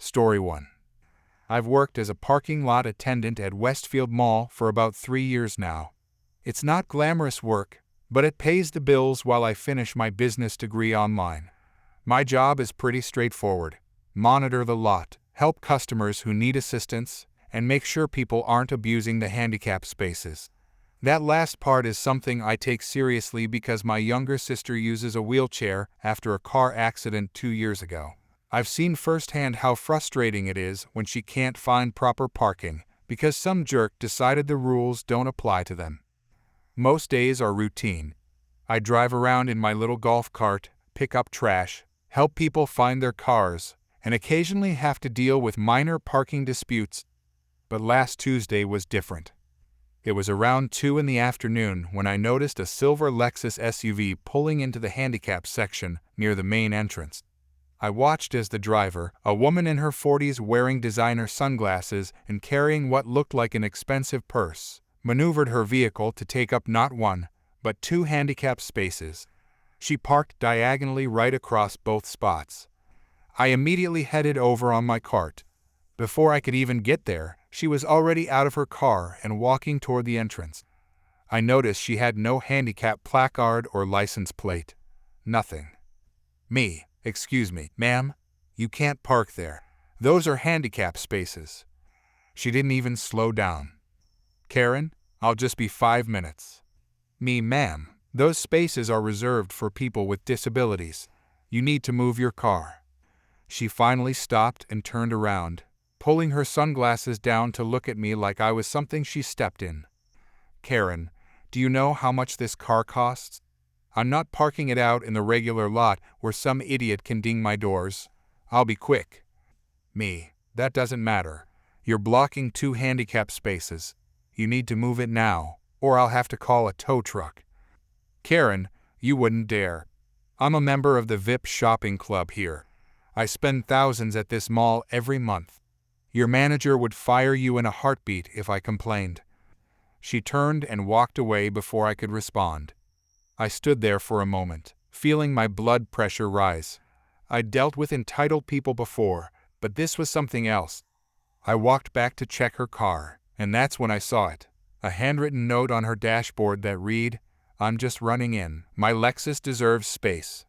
Story 1. I've worked as a parking lot attendant at Westfield Mall for about 3 years now. It's not glamorous work, but it pays the bills while I finish my business degree online. My job is pretty straightforward. Monitor the lot, help customers who need assistance, and make sure people aren't abusing the handicap spaces. That last part is something I take seriously because my younger sister uses a wheelchair after a car accident 2 years ago. I've seen firsthand how frustrating it is when she can't find proper parking because some jerk decided the rules don't apply to them. Most days are routine. I drive around in my little golf cart, pick up trash, help people find their cars, and occasionally have to deal with minor parking disputes. But last Tuesday was different. It was around 2 in the afternoon when I noticed a silver Lexus SUV pulling into the handicap section near the main entrance. I watched as the driver, a woman in her 40s wearing designer sunglasses and carrying what looked like an expensive purse, maneuvered her vehicle to take up not one, but 2 handicap spaces. She parked diagonally right across both spots. I immediately headed over on my cart. Before I could even get there, she was already out of her car and walking toward the entrance. I noticed she had no handicap placard or license plate. Nothing. Excuse me, ma'am, you can't park there. Those are handicap spaces. She didn't even slow down. Karen, I'll just be 5 minutes. Ma'am, those spaces are reserved for people with disabilities. You need to move your car. She finally stopped and turned around, pulling her sunglasses down to look at me like I was something she stepped in. Karen, do you know how much this car costs? I'm not parking it out in the regular lot where some idiot can ding my doors. I'll be quick. That doesn't matter. You're blocking 2 handicap spaces. You need to move it now, or I'll have to call a tow truck. Karen, you wouldn't dare. I'm a member of the VIP shopping club here. I spend thousands at this mall every month. Your manager would fire you in a heartbeat if I complained. She turned and walked away before I could respond. I stood there for a moment, feeling my blood pressure rise. I'd dealt with entitled people before, but this was something else. I walked back to check her car, and that's when I saw it. A handwritten note on her dashboard that read, "I'm just running in. My Lexus deserves space."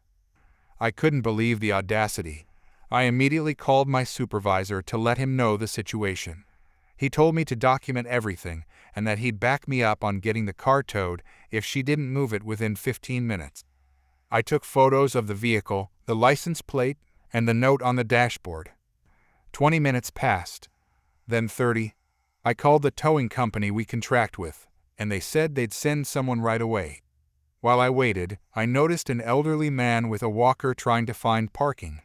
I couldn't believe the audacity. I immediately called my supervisor to let him know the situation. He told me to document everything and that he'd back me up on getting the car towed if she didn't move it within 15 minutes. I took photos of the vehicle, the license plate, and the note on the dashboard. 20 minutes passed, then 30. I called the towing company we contract with, and they said they'd send someone right away. While I waited, I noticed an elderly man with a walker trying to find parking.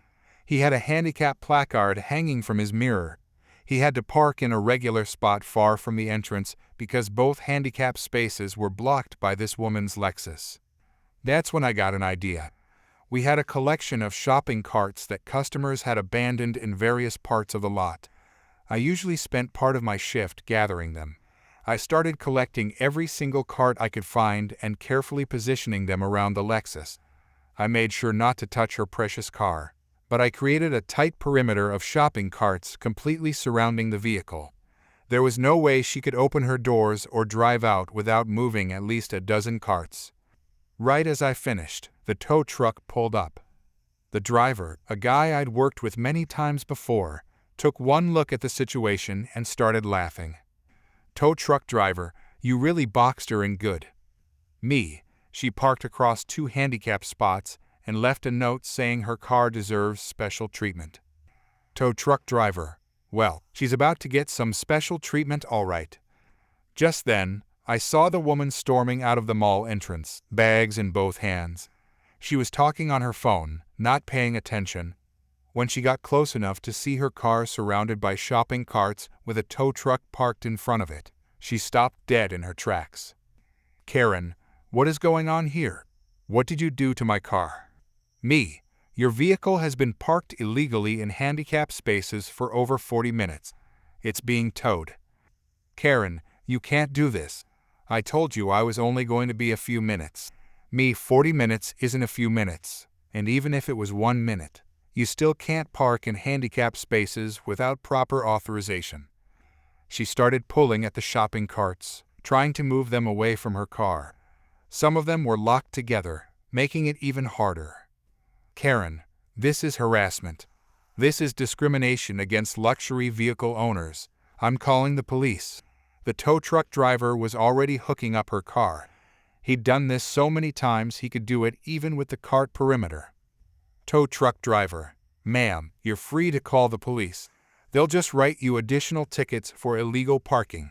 He had a handicap placard hanging from his mirror. He had to park in a regular spot far from the entrance because both handicap spaces were blocked by this woman's Lexus. That's when I got an idea. We had a collection of shopping carts that customers had abandoned in various parts of the lot. I usually spent part of my shift gathering them. I started collecting every single cart I could find and carefully positioning them around the Lexus. I made sure not to touch her precious car, but I created a tight perimeter of shopping carts completely surrounding the vehicle. There was no way she could open her doors or drive out without moving at least a dozen carts. Right as I finished, the tow truck pulled up. The driver, a guy I'd worked with many times before, took one look at the situation and started laughing. "Tow truck driver, you really boxed her in good." She parked across 2 handicap spots and left a note saying her car deserves special treatment. Tow truck driver, well, she's about to get some special treatment, all right. Just then, I saw the woman storming out of the mall entrance, bags in both hands. She was talking on her phone, not paying attention. When she got close enough to see her car surrounded by shopping carts with a tow truck parked in front of it, she stopped dead in her tracks. "Karen, what is going on here? What did you do to my car?" Your vehicle has been parked illegally in handicap spaces for over 40 minutes. It's being towed." "Karen, you can't do this. I told you I was only going to be a few minutes." 40 minutes isn't a few minutes, and even if it was 1 minute, You still can't park in handicapped spaces without proper authorization. She started pulling at the shopping carts, trying to move them away from her car. Some of them were locked together, making it even harder. Karen, this is harassment. This is discrimination against luxury vehicle owners. I'm calling the police. The tow truck driver was already hooking up her car. He'd done this so many times he could do it even with the cart perimeter. Tow truck driver, ma'am, you're free to call the police. They'll just write you additional tickets for illegal parking.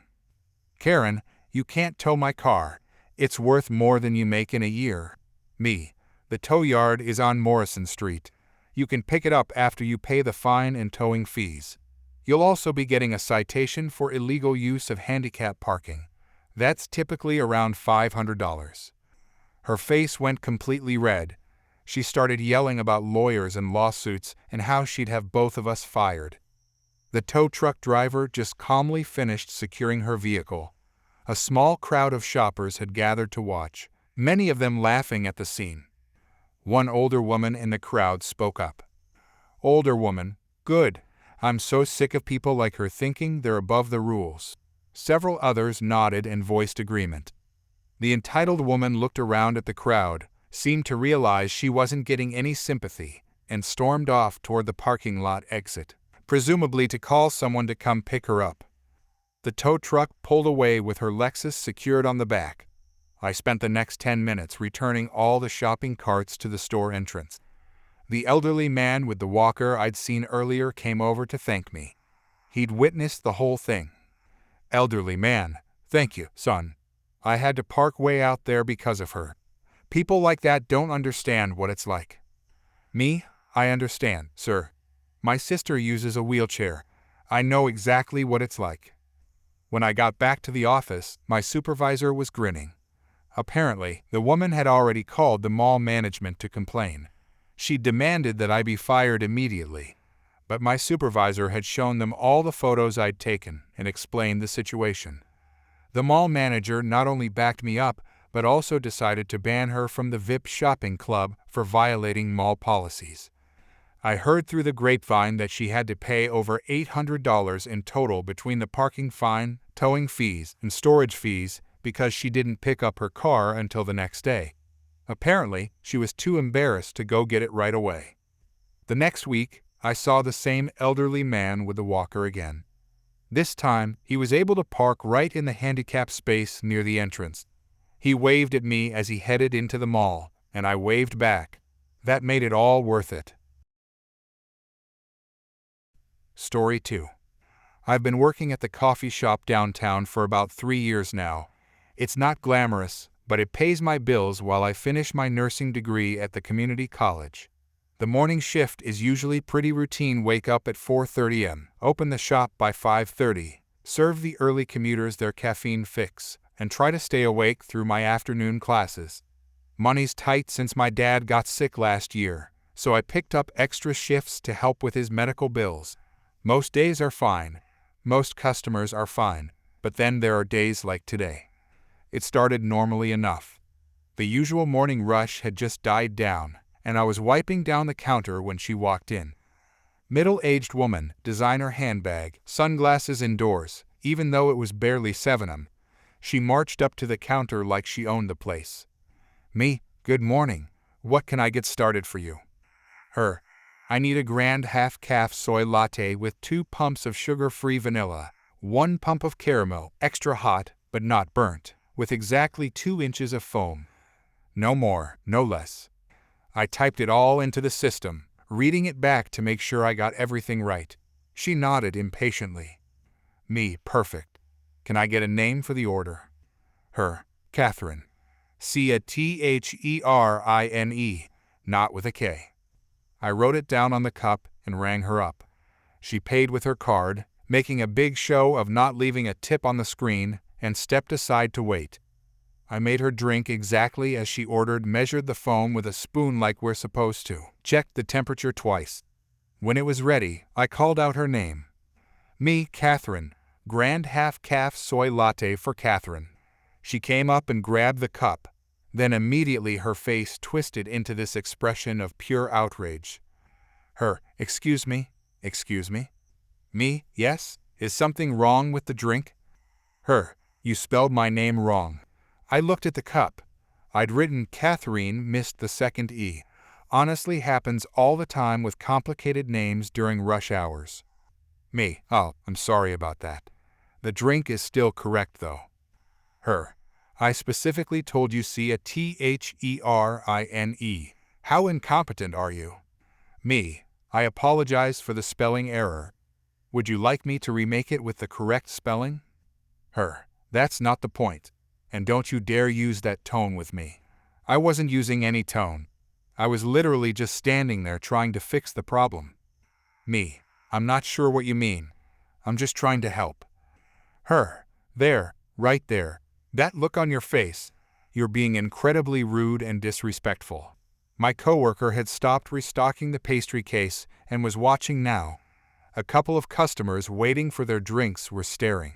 Karen, you can't tow my car. It's worth more than you make in a year. Me, the tow yard is on Morrison Street. You can pick it up after you pay the fine and towing fees. You'll also be getting a citation for illegal use of handicap parking. That's typically around $500. Her face went completely red. She started yelling about lawyers and lawsuits and how she'd have both of us fired. The tow truck driver just calmly finished securing her vehicle. A small crowd of shoppers had gathered to watch, many of them laughing at the scene. One older woman in the crowd spoke up. Older woman, good. I'm so sick of people like her thinking they're above the rules. Several others nodded and voiced agreement. The entitled woman looked around at the crowd, seemed to realize she wasn't getting any sympathy, and stormed off toward the parking lot exit, presumably to call someone to come pick her up. The tow truck pulled away with her Lexus secured on the back. I spent the next 10 minutes returning all the shopping carts to the store entrance. The elderly man with the walker I'd seen earlier came over to thank me. He'd witnessed the whole thing. Elderly man, thank you, son. I had to park way out there because of her. People like that don't understand what it's like. Me, I understand, sir. My sister uses a wheelchair. I know exactly what it's like. When I got back to the office, my supervisor was grinning. Apparently, the woman had already called the mall management to complain. She demanded that I be fired immediately. But my supervisor had shown them all the photos I'd taken and explained the situation. The mall manager not only backed me up, but also decided to ban her from the VIP shopping club for violating mall policies. I heard through the grapevine that she had to pay over $800 in total between the parking fine, towing fees, and storage fees because she didn't pick up her car until the next day. Apparently, she was too embarrassed to go get it right away. The next week, I saw the same elderly man with the walker again. This time, he was able to park right in the handicapped space near the entrance. He waved at me as he headed into the mall, and I waved back. That made it all worth it. Story 2. I've been working at the coffee shop downtown for about 3 years now. It's not glamorous, but it pays my bills while I finish my nursing degree at the community college. The morning shift is usually pretty routine. Wake up at 4:30 a.m., open the shop by 5:30, serve the early commuters their caffeine fix, and try to stay awake through my afternoon classes. Money's tight since my dad got sick last year, so I picked up extra shifts to help with his medical bills. Most days are fine. Most customers are fine, but then there are days like today. It started normally enough. The usual morning rush had just died down, and I was wiping down the counter when she walked in. Middle-aged woman, designer handbag, sunglasses indoors, even though it was barely 7 a.m. She marched up to the counter like she owned the place. Me, good morning. What can I get started for you? Her, I need a grand half-calf soy latte with 2 pumps of sugar-free vanilla, 1 pump of caramel, extra hot, but not burnt, with exactly 2 inches of foam. No more, no less. I typed it all into the system, reading it back to make sure I got everything right. She nodded impatiently. Me, perfect. Can I get a name for the order? Her, Catherine. Catherine, not with a K. I wrote it down on the cup and rang her up. She paid with her card, making a big show of not leaving a tip on the screen, and stepped aside to wait. I made her drink exactly as she ordered, measured the foam with a spoon like we're supposed to, checked the temperature twice. When it was ready, I called out her name. Me, Catherine. Grand half-calf soy latte for Catherine. She came up and grabbed the cup. Then immediately her face twisted into this expression of pure outrage. Her, excuse me? Excuse me? Me, yes? Is something wrong with the drink? Her, you spelled my name wrong. I looked at the cup. I'd written Catherine, missed the second E. Honestly happens all the time with complicated names during rush hours. Me, oh, I'm sorry about that. The drink is still correct though. Her, I specifically told you see a Therine. How incompetent are you? Me, I apologize for the spelling error. Would you like me to remake it with the correct spelling? Her, that's not the point. And don't you dare use that tone with me. I wasn't using any tone. I was literally just standing there trying to fix the problem. Me, I'm not sure what you mean. I'm just trying to help. Her, there, right there. That look on your face. You're being incredibly rude and disrespectful. My coworker had stopped restocking the pastry case and was watching now. A couple of customers waiting for their drinks were staring.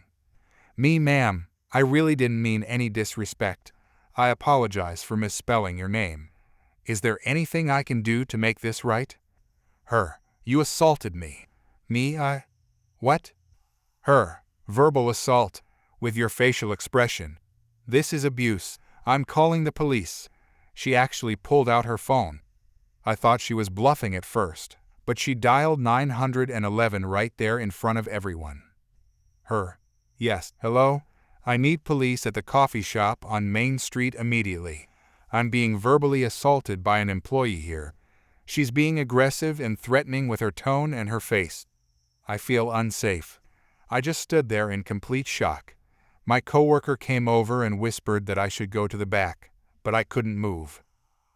Me, ma'am, I really didn't mean any disrespect. I apologize for misspelling your name. Is there anything I can do to make this right? Her, you assaulted me. Me, what? Her, verbal assault, with your facial expression. This is abuse. I'm calling the police. She actually pulled out her phone. I thought she was bluffing at first, but she dialed 911 right there in front of everyone. Her, yes, hello? I need police at the coffee shop on Main Street immediately. I'm being verbally assaulted by an employee here. She's being aggressive and threatening with her tone and her face. I feel unsafe. I just stood there in complete shock. My coworker came over and whispered that I should go to the back, but I couldn't move.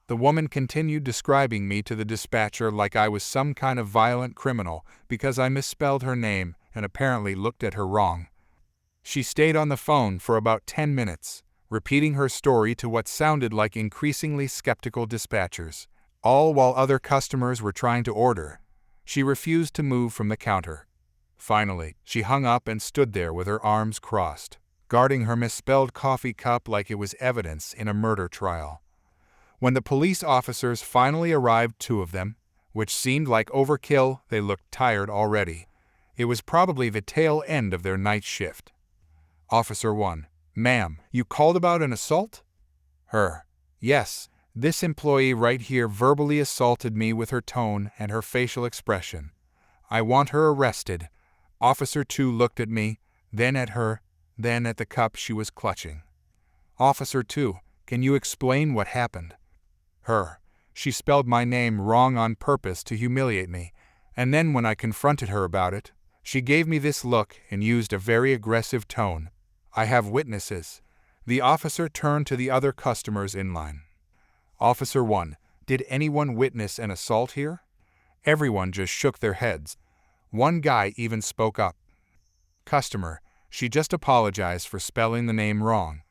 The woman continued describing me to the dispatcher like I was some kind of violent criminal because I misspelled her name and apparently looked at her wrong. She stayed on the phone for about 10 minutes, repeating her story to what sounded like increasingly skeptical dispatchers, all while other customers were trying to order. She refused to move from the counter. Finally, she hung up and stood there with her arms crossed, guarding her misspelled coffee cup like it was evidence in a murder trial. When the police officers finally arrived, 2 of them, which seemed like overkill, they looked tired already. It was probably the tail end of their night shift. Officer 1, ma'am, you called about an assault? Her, yes, this employee right here verbally assaulted me with her tone and her facial expression. I want her arrested. Officer 2 looked at me, then at her, then at the cup she was clutching. Officer 2, can you explain what happened? Her, she spelled my name wrong on purpose to humiliate me, and then when I confronted her about it, she gave me this look and used a very aggressive tone. I have witnesses. The officer turned to the other customers in line. Officer 1, did anyone witness an assault here? Everyone just shook their heads. One guy even spoke up. Customer, she just apologized for spelling the name wrong.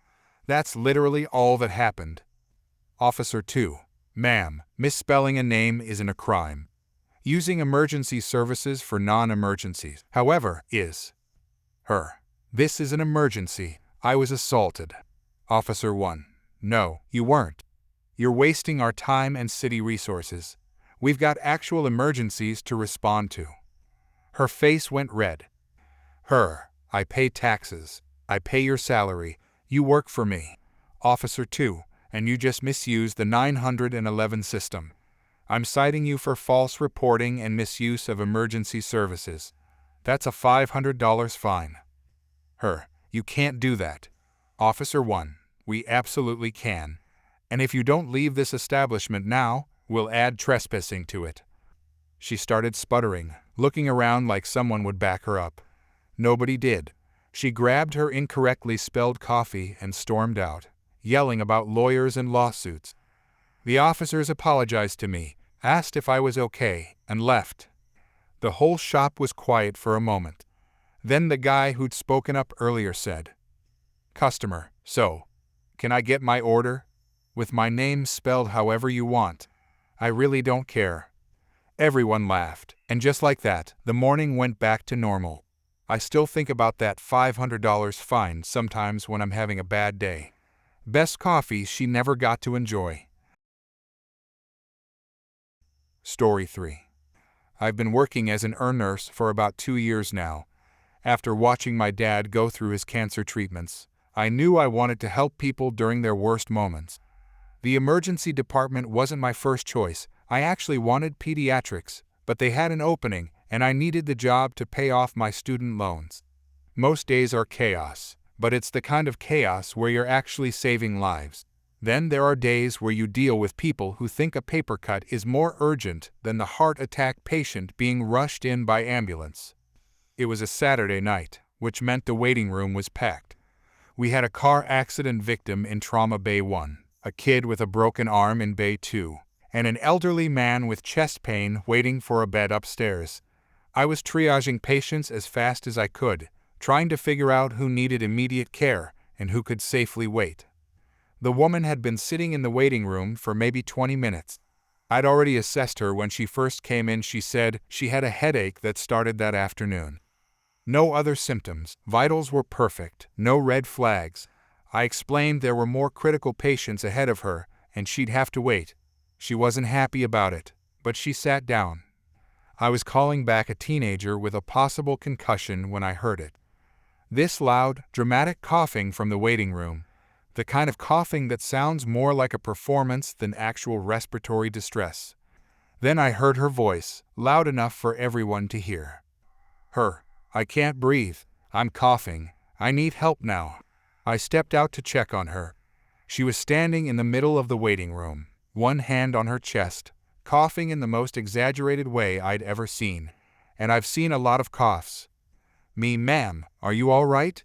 That's literally all that happened. Officer 2, ma'am, misspelling a name isn't a crime. Using emergency services for non-emergencies, however, is. Her, this is an emergency. I was assaulted. Officer 1, no, you weren't. You're wasting our time and city resources. We've got actual emergencies to respond to. Her face went red. Her, I pay taxes. I pay your salary. You work for me. Officer 2, and you just misused the 911 system. I'm citing you for false reporting and misuse of emergency services. That's a $500 fine. Her, you can't do that. Officer 1, we absolutely can. And if you don't leave this establishment now, we'll add trespassing to it. She started sputtering, looking around like someone would back her up. Nobody did. She grabbed her incorrectly spelled coffee and stormed out, yelling about lawyers and lawsuits. The officers apologized to me, asked if I was okay, and left. The whole shop was quiet for a moment. Then the guy who'd spoken up earlier said, "Customer, so, can I get my order? With my name spelled however you want. I really don't care." Everyone laughed, and just like that, the morning went back to normal. I still think about that $500 fine sometimes when I'm having a bad day. Best coffee she never got to enjoy. Story 3. I've been working as an ER nurse for about 2 years now. After watching my dad go through his cancer treatments, I knew I wanted to help people during their worst moments. The emergency department wasn't my first choice. I actually wanted pediatrics, but they had an opening, and I needed the job to pay off my student loans. Most days are chaos, but it's the kind of chaos where you're actually saving lives. Then there are days where you deal with people who think a paper cut is more urgent than the heart attack patient being rushed in by ambulance. It was a Saturday night, which meant the waiting room was packed. We had a car accident victim in Trauma Bay 1, a kid with a broken arm in Bay 2, and an elderly man with chest pain waiting for a bed upstairs. I was triaging patients as fast as I could, trying to figure out who needed immediate care and who could safely wait. The woman had been sitting in the waiting room for maybe 20 minutes. I'd already assessed her when she first came in. She said she had a headache that started that afternoon. No other symptoms, vitals were perfect, no red flags. I explained there were more critical patients ahead of her, and she'd have to wait. She wasn't happy about it, but she sat down. I was calling back a teenager with a possible concussion when I heard it. This loud, dramatic coughing from the waiting room, the kind of coughing that sounds more like a performance than actual respiratory distress. Then I heard her voice, loud enough for everyone to hear. I can't breathe. I'm coughing. I need help now. I stepped out to check on her. She was standing in the middle of the waiting room, one hand on her chest, coughing in the most exaggerated way I'd ever seen. And I've seen a lot of coughs. Ma'am, are you all right?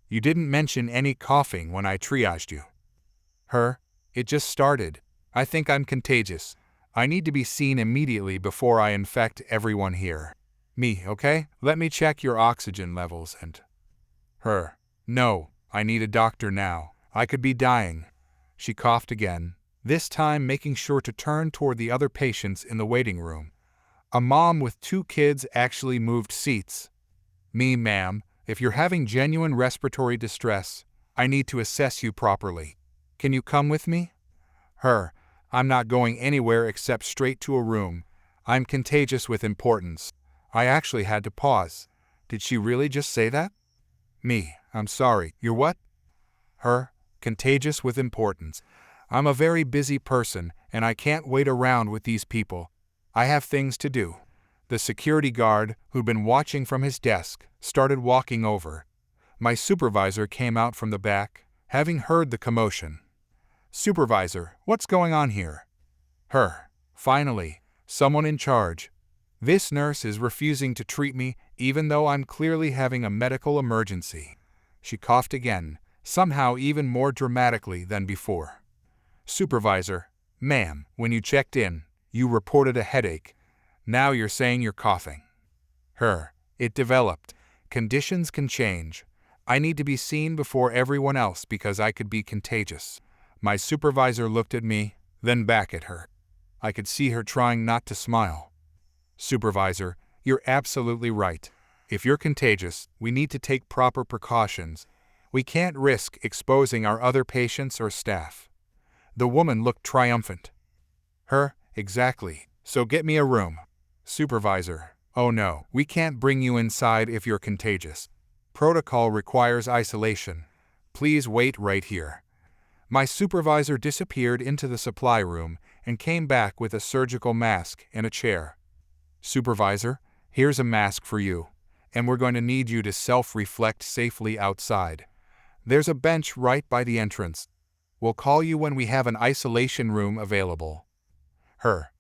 You didn't mention any coughing when I triaged you. It just started. I think I'm contagious. I need to be seen immediately before I infect everyone here. Okay? Let me check your oxygen levels and... No, I need a doctor now. I could be dying. She coughed again, this time making sure to turn toward the other patients in the waiting room. A mom with 2 kids actually moved seats. Ma'am, if you're having genuine respiratory distress, I need to assess you properly. Can you come with me? I'm not going anywhere except straight to a room. I'm contagious with importance. I actually had to pause. Did she really just say that? I'm sorry. You're what? Contagious with importance. I'm a very busy person, and I can't wait around with these people. I have things to do. The security guard, who'd been watching from his desk, started walking over. My supervisor came out from the back, having heard the commotion. Supervisor, what's going on here? Finally, someone in charge. This nurse is refusing to treat me, even though I'm clearly having a medical emergency. She coughed again, somehow even more dramatically than before. Supervisor, ma'am, when you checked in, you reported a headache. Now you're saying you're coughing. It developed. Conditions can change. I need to be seen before everyone else because I could be contagious. My supervisor looked at me, then back at her. I could see her trying not to smile. Supervisor, you're absolutely right. If you're contagious, we need to take proper precautions. We can't risk exposing our other patients or staff. The woman looked triumphant. Exactly. So get me a room. Supervisor, oh no, we can't bring you inside if you're contagious. Protocol requires isolation. Please wait right here. My supervisor disappeared into the supply room and came back with a surgical mask and a chair. Supervisor, here's a mask for you, and we're going to need you to self-reflect safely outside. There's a bench right by the entrance. We'll call you when we have an isolation room available.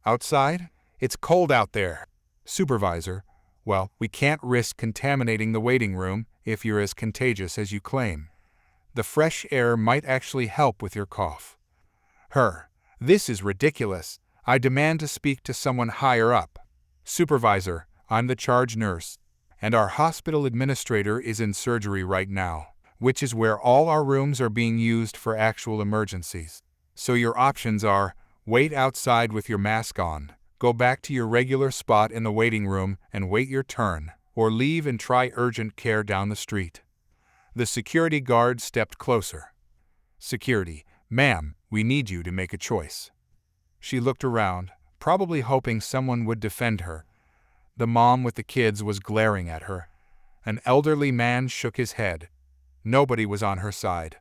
Outside? It's cold out there. Supervisor, well, we can't risk contaminating the waiting room if you're as contagious as you claim. The fresh air might actually help with your cough. This is ridiculous. I demand to speak to someone higher up. Supervisor, I'm the charge nurse, and our hospital administrator is in surgery right now, which is where all our rooms are being used for actual emergencies. So your options are, wait outside with your mask on, go back to your regular spot in the waiting room and wait your turn, or leave and try urgent care down the street. The security guard stepped closer. Security, ma'am, we need you to make a choice. She looked around, probably hoping someone would defend her. The mom with the kids was glaring at her. An elderly man shook his head. Nobody was on her side.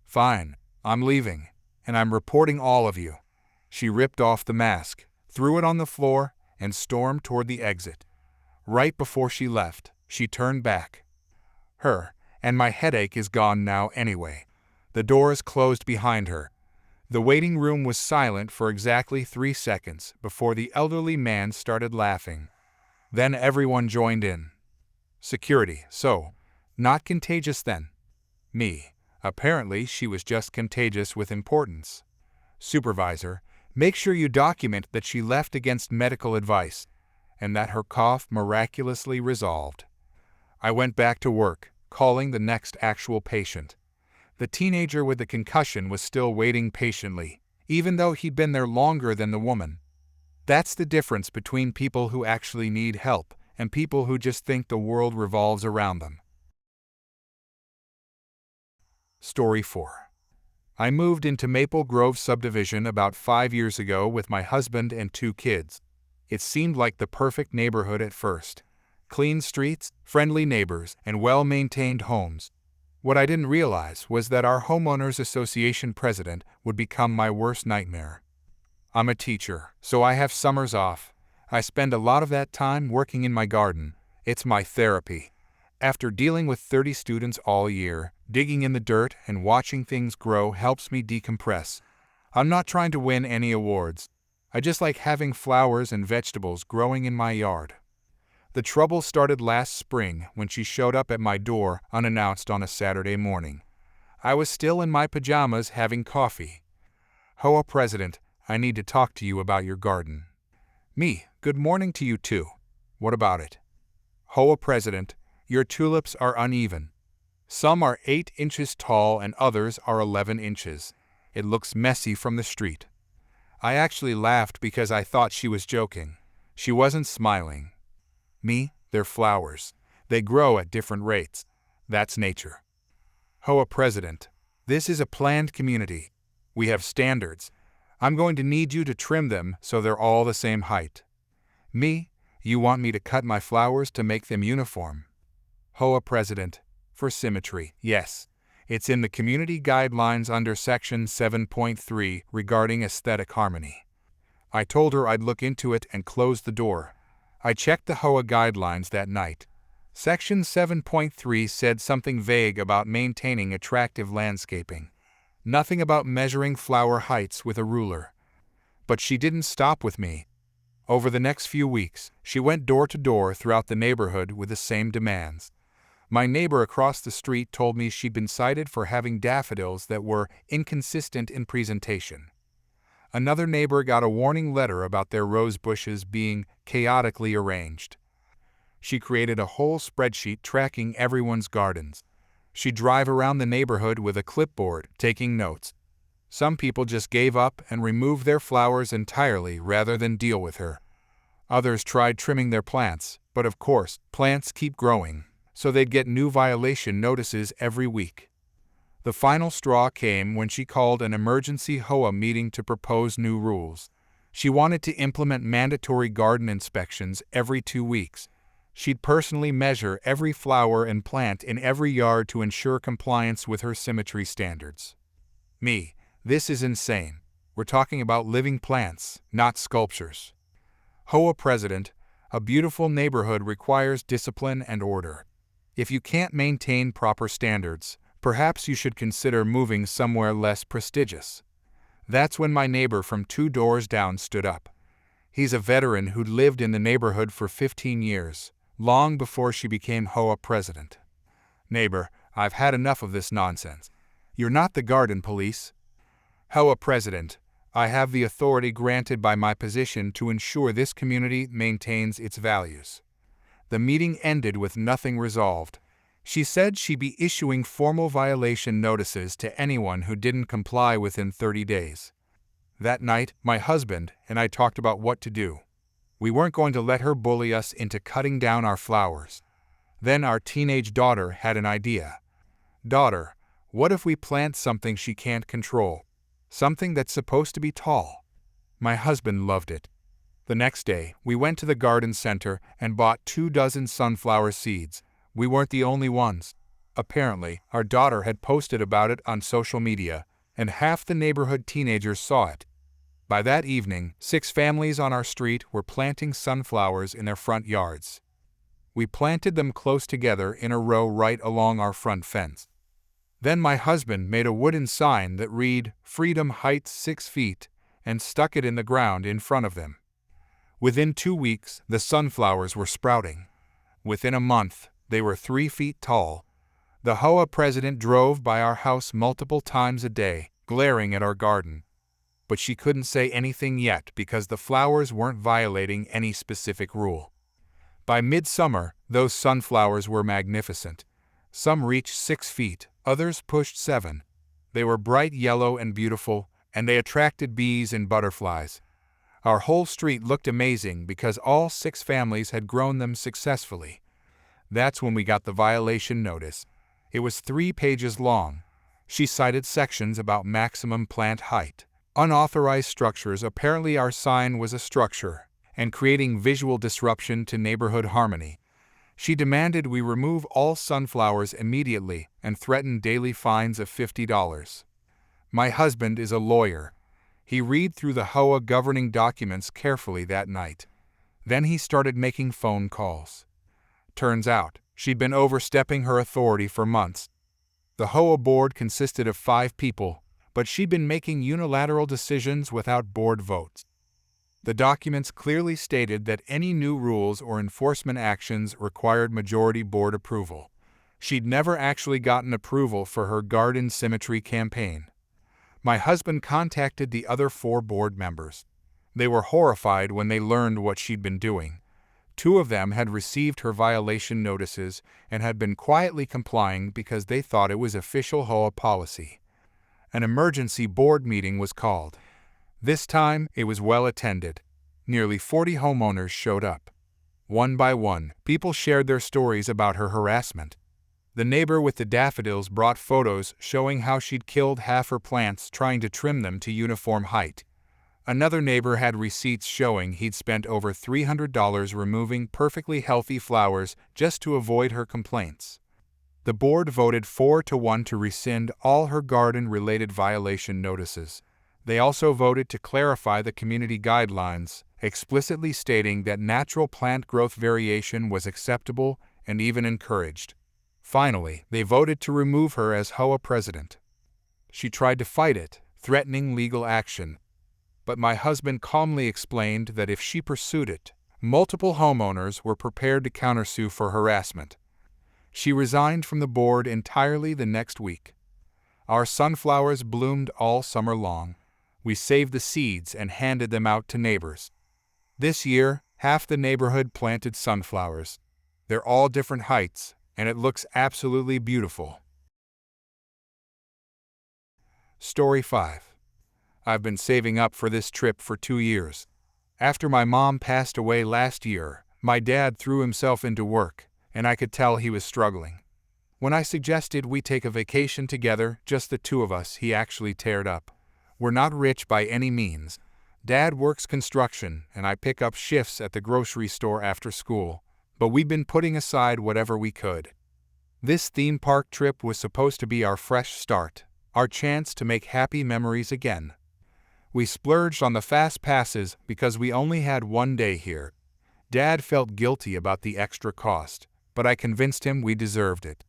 Fine, I'm leaving, and I'm reporting all of you. She ripped off the mask, threw it on the floor, and stormed toward the exit. Right before she left, she turned back. And my headache is gone now anyway. The doors closed behind her. The waiting room was silent for exactly 3 seconds before the elderly man started laughing. Then everyone joined in. Security, so, not contagious then? Me. Apparently she was just contagious with importance. Supervisor, make sure you document that she left against medical advice, and that her cough miraculously resolved. I went back to work, calling the next actual patient. The teenager with the concussion was still waiting patiently, even though he'd been there longer than the woman. That's the difference between people who actually need help and people who just think the world revolves around them. Story 4. I moved into Maple Grove subdivision about 5 years ago with my husband and 2 kids. It seemed like the perfect neighborhood at first. Clean streets, friendly neighbors, and well-maintained homes. What I didn't realize was that our homeowners association president would become my worst nightmare. I'm a teacher, so I have summers off. I spend a lot of that time working in my garden. It's my therapy. After dealing with 30 students all year, digging in the dirt and watching things grow helps me decompress. I'm not trying to win any awards. I just like having flowers and vegetables growing in my yard. The trouble started last spring when she showed up at my door unannounced on a Saturday morning. I was still in my pajamas having coffee. "Hoa President, I need to talk to you about your garden." Me, "Good morning to you too. What about it?" "Hoa President, your tulips are uneven. Some are 8 inches tall and others are 11 inches. It looks messy from the street." I actually laughed because I thought she was joking. She wasn't smiling. Me, "They're flowers. They grow at different rates. That's nature." "Hoa President, this is a planned community. We have standards. I'm going to need you to trim them so they're all the same height." Me, "You want me to cut my flowers to make them uniform?" "Hoa President, for symmetry, yes. It's in the community guidelines under section 7.3 regarding aesthetic harmony." I told her I'd look into it and closed the door. I checked the Hoa guidelines that night. Section 7.3 said something vague about maintaining attractive landscaping. Nothing about measuring flower heights with a ruler. But she didn't stop with me. Over the next few weeks, she went door to door throughout the neighborhood with the same demands. My neighbor across the street told me she'd been cited for having daffodils that were inconsistent in presentation. Another neighbor got a warning letter about their rose bushes being chaotically arranged. She created a whole spreadsheet tracking everyone's gardens. She'd drive around the neighborhood with a clipboard, taking notes. Some people just gave up and removed their flowers entirely rather than deal with her. Others tried trimming their plants, but of course, plants keep growing, so they'd get new violation notices every week. The final straw came when she called an emergency Hoa meeting to propose new rules. She wanted to implement mandatory garden inspections every 2 weeks. She'd personally measure every flower and plant in every yard to ensure compliance with her symmetry standards. Me, "This is insane. We're talking about living plants, not sculptures." Hoa President, a beautiful neighborhood requires discipline and order. If you can't maintain proper standards, perhaps you should consider moving somewhere less prestigious. That's when my neighbor from 2 doors down stood up. He's a veteran who'd lived in the neighborhood for 15 years, long before she became Hoa President. "Neighbor, I've had enough of this nonsense. You're not the garden police." "Hoa President, I have the authority granted by my position to ensure this community maintains its values." The meeting ended with nothing resolved. She said she'd be issuing formal violation notices to anyone who didn't comply within 30 days. That night, my husband and I talked about what to do. We weren't going to let her bully us into cutting down our flowers. Then our teenage daughter had an idea. "Daughter, what if we plant something she can't control? Something that's supposed to be tall?" My husband loved it. The next day, we went to the garden center and bought 24 sunflower seeds. We weren't the only ones. Apparently, our daughter had posted about it on social media, and half the neighborhood teenagers saw it. By that evening, 6 families on our street were planting sunflowers in their front yards. We planted them close together in a row right along our front fence. Then my husband made a wooden sign that read, "Freedom Heights 6 feet," and stuck it in the ground in front of them. Within 2 weeks, the sunflowers were sprouting. Within a month, they were 3 feet tall. The HOA president drove by our house multiple times a day, glaring at our garden. But she couldn't say anything yet because the flowers weren't violating any specific rule. By midsummer, those sunflowers were magnificent. Some reached 6 feet, others pushed 7. They were bright yellow and beautiful, and they attracted bees and butterflies. Our whole street looked amazing because all 6 families had grown them successfully. That's when we got the violation notice. It was 3 pages long. She cited sections about maximum plant height, unauthorized structures, apparently our sign was a structure, and creating visual disruption to neighborhood harmony. She demanded we remove all sunflowers immediately and threatened daily fines of $50. My husband is a lawyer. He read through the HOA governing documents carefully that night. Then he started making phone calls. Turns out, she'd been overstepping her authority for months. The HOA board consisted of 5 people, but she'd been making unilateral decisions without board votes. The documents clearly stated that any new rules or enforcement actions required majority board approval. She'd never actually gotten approval for her garden symmetry campaign. My husband contacted the other 4 board members. They were horrified when they learned what she'd been doing. 2 of them had received her violation notices and had been quietly complying because they thought it was official HOA policy. An emergency board meeting was called. This time, it was well attended. Nearly 40 homeowners showed up. One by one, people shared their stories about her harassment. The neighbor with the daffodils brought photos showing how she'd killed half her plants trying to trim them to uniform height. Another neighbor had receipts showing he'd spent over $300 removing perfectly healthy flowers just to avoid her complaints. The board voted 4-1 to rescind all her garden-related violation notices. They also voted to clarify the community guidelines, explicitly stating that natural plant growth variation was acceptable and even encouraged. Finally, they voted to remove her as HOA president. She tried to fight it, threatening legal action. But my husband calmly explained that if she pursued it, multiple homeowners were prepared to countersue for harassment. She resigned from the board entirely the next week. Our sunflowers bloomed all summer long. We saved the seeds and handed them out to neighbors. This year, half the neighborhood planted sunflowers. They're all different heights, and it looks absolutely beautiful. Story 5. I've been saving up for this trip for 2 years. After my mom passed away last year, my dad threw himself into work, and I could tell he was struggling. When I suggested we take a vacation together, just the 2 of us, he actually teared up. We're not rich by any means. Dad works construction, and I pick up shifts at the grocery store after school, but we've been putting aside whatever we could. This theme park trip was supposed to be our fresh start, our chance to make happy memories again. We splurged on the fast passes because we only had 1 day here. Dad felt guilty about the extra cost, but I convinced him we deserved it.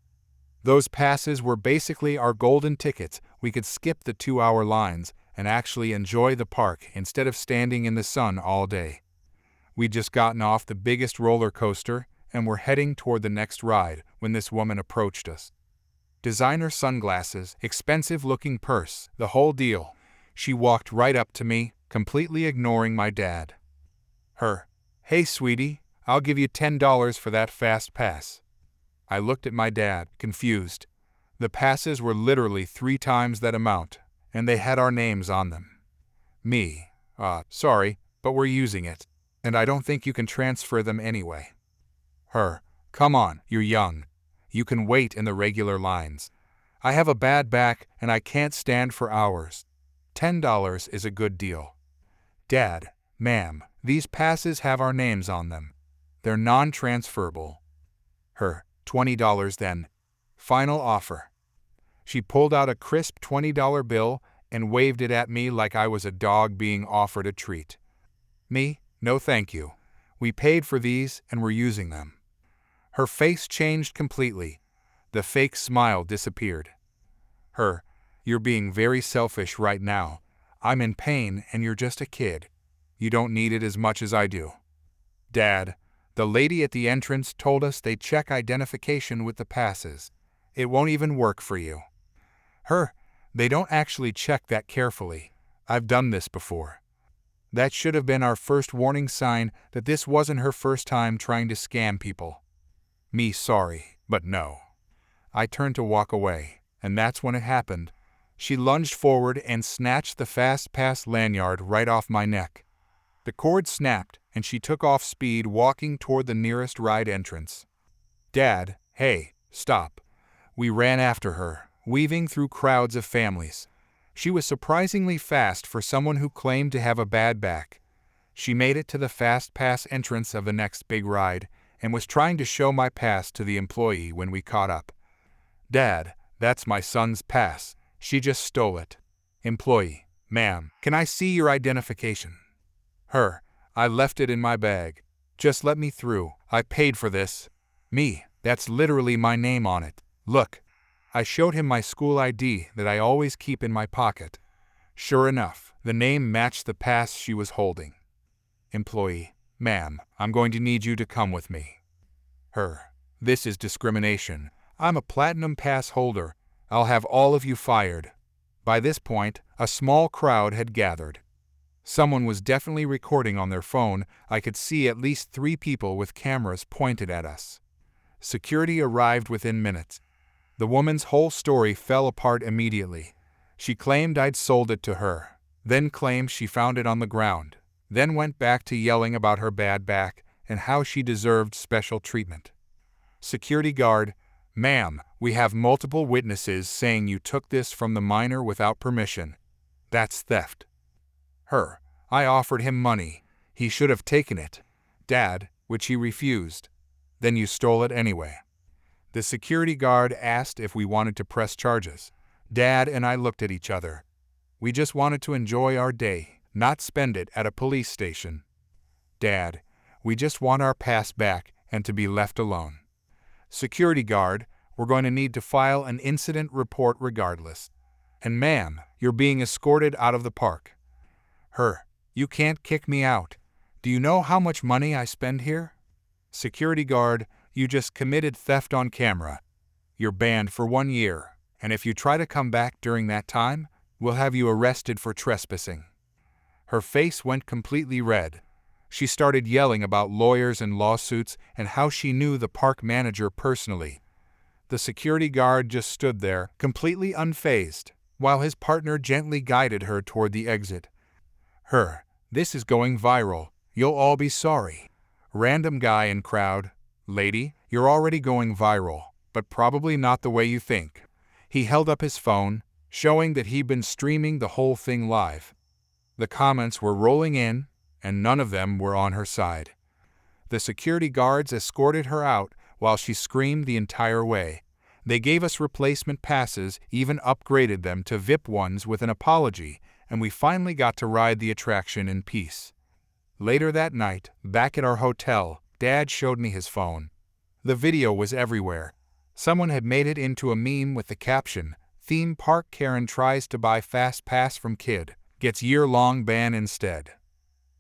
Those passes were basically our golden tickets. We could skip the 2-hour lines and actually enjoy the park instead of standing in the sun all day. We'd just gotten off the biggest roller coaster and were heading toward the next ride when this woman approached us. Designer sunglasses, expensive-looking purse, the whole deal. She walked right up to me, completely ignoring my dad. "Hey sweetie, I'll give you $10 for that fast pass." I looked at my dad, confused. The passes were literally 3 times that amount, and they had our names on them. Me, sorry, but we're using it, and I don't think you can transfer them anyway. Come on, you're young. You can wait in the regular lines. I have a bad back and I can't stand for hours. $10 is a good deal. Dad, Ma'am, these passes have our names on them. They're non-transferable. Her, $20 then. Final offer. She pulled out a crisp $20 bill and waved it at me like I was a dog being offered a treat. Me, no thank you. We paid for these and we're using them. Her face changed completely. The fake smile disappeared. Her, you're being very selfish right now. I'm in pain and you're just a kid. You don't need it as much as I do. Dad, the lady at the entrance told us they check identification with the passes. It won't even work for you. Her, they don't actually check that carefully. I've done this before. That should have been our first warning sign that this wasn't her first time trying to scam people. Me sorry, but no. I turned to walk away, and that's when it happened. She lunged forward and snatched the fast pass lanyard right off my neck. The cord snapped, and she took off speed, walking toward the nearest ride entrance. Dad, hey, stop. We ran after her, weaving through crowds of families. She was surprisingly fast for someone who claimed to have a bad back. She made it to the fast pass entrance of the next big ride and was trying to show my pass to the employee when we caught up. Dad, that's my son's pass. She just stole it. Employee, ma'am, can I see your identification? Her, I left it in my bag. Just let me through. I paid for this. Me, that's literally my name on it. Look. I showed him my school ID that I always keep in my pocket. Sure enough, the name matched the pass she was holding. Employee, ma'am, I'm going to need you to come with me. Her, this is discrimination. I'm a platinum pass holder. I'll have all of you fired. By this point, a small crowd had gathered. Someone was definitely recording on their phone. I could see at least 3 people with cameras pointed at us. Security arrived within minutes. The woman's whole story fell apart immediately. She claimed I'd sold it to her, then claimed she found it on the ground, then went back to yelling about her bad back and how she deserved special treatment. Security guard, ma'am, we have multiple witnesses saying you took this from the minor without permission. That's theft. Her, I offered him money. He should have taken it. Dad, which he refused. Then you stole it anyway. The security guard asked if we wanted to press charges. Dad and I looked at each other. We just wanted to enjoy our day, not spend it at a police station. Dad, we just want our pass back and to be left alone. Security guard, we're going to need to file an incident report regardless. And ma'am, you're being escorted out of the park. Her, you can't kick me out. Do you know how much money I spend here? Security guard, you just committed theft on camera. You're banned for 1 year, and if you try to come back during that time, we'll have you arrested for trespassing. Her face went completely red. She started yelling about lawyers and lawsuits and how she knew the park manager personally. The security guard just stood there, completely unfazed, while his partner gently guided her toward the exit. Her, this is going viral. You'll all be sorry. Random guy in crowd. Lady, you're already going viral, but probably not the way you think. He held up his phone, showing that he'd been streaming the whole thing live. The comments were rolling in, and none of them were on her side. The security guards escorted her out while she screamed the entire way. They gave us replacement passes, even upgraded them to VIP ones with an apology, and we finally got to ride the attraction in peace. Later that night, back at our hotel, Dad showed me his phone. The video was everywhere. Someone had made it into a meme with the caption, "Theme Park Karen tries to buy fast pass from kid, gets year-long ban instead."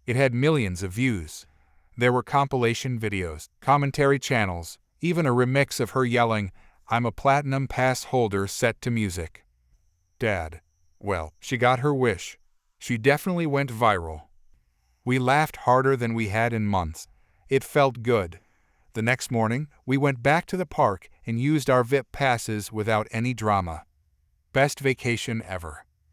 It had millions of views. There were compilation videos, commentary channels, even a remix of her yelling, "I'm a platinum pass holder" set to music. Dad, well, she got her wish. She definitely went viral. We laughed harder than we had in months. It felt good. The next morning, we went back to the park and used our VIP passes without any drama. Best vacation ever.